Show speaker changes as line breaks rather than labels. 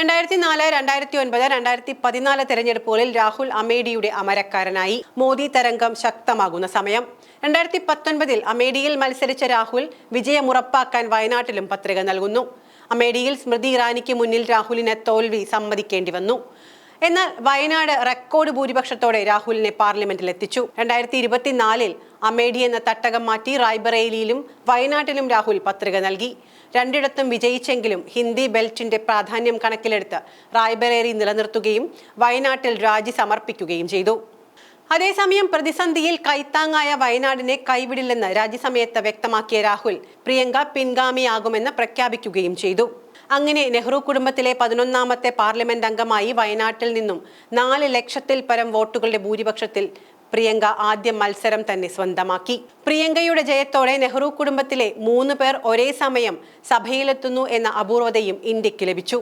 2004, 2009, 2014 തെരഞ്ഞെടുപ്പുകളിൽ രാഹുൽ അമേഠിയുടെ അമരക്കാരനായി. മോദി തരംഗം ശക്തമാകുന്ന സമയം. 2019 അമേഠിയിൽ മത്സരിച്ച രാഹുൽ വിജയമുറപ്പാക്കാൻ വയനാട്ടിലും പത്രിക നൽകുന്നു. അമേഠിയിൽ സ്മൃതി ഇറാനിക്ക് മുന്നിൽ രാഹുലിന് തോൽവി സമ്മതിക്കേണ്ടി വന്നു. എന്നാൽ വയനാട് റെക്കോർഡ് ഭൂരിപക്ഷത്തോടെ രാഹുലിനെ പാർലമെന്റിൽ എത്തിച്ചു. 2024 അമേഠി എന്ന തട്ടകം മാറ്റി റായ്ബറേലിയിലും വയനാട്ടിലും രാഹുൽ പത്രിക നൽകി. രണ്ടിടത്തും വിജയിച്ചെങ്കിലും ഹിന്ദി ബെൽറ്റിന്റെ പ്രാധാന്യം കണക്കിലെടുത്ത് റായ്ബറേലി നിലനിർത്തുകയും വയനാട്ടിൽ രാജി സമർപ്പിക്കുകയും ചെയ്തു. അതേസമയം പ്രതിസന്ധിയിൽ കൈത്താങ്ങായ വയനാടിനെ കൈവിടില്ലെന്ന് രാജ്യസമയത്ത് വ്യക്തമാക്കിയ രാഹുൽ പ്രിയങ്ക പിൻഗാമിയാകുമെന്ന് പ്രഖ്യാപിക്കുകയും ചെയ്തു. അങ്ങനെ നെഹ്റു കുടുംബത്തിലെ 11ാമത്തെ പാർലമെന്റ് അംഗമായി വയനാട്ടിൽ നിന്നും 4 ലക്ഷത്തിൽ പരം വോട്ടുകളുടെ ഭൂരിപക്ഷത്തിൽ പ്രിയങ്ക ആദ്യ മത്സരം തന്നെ സ്വന്തമാക്കി. പ്രിയങ്കയുടെ ജയത്തോടെ നെഹ്റു കുടുംബത്തിലെ 3 പേർ ഒരേ സമയം സഭയിലെത്തുന്നു എന്ന അപൂർവതയും ഇന്ത്യക്ക് ലഭിച്ചു.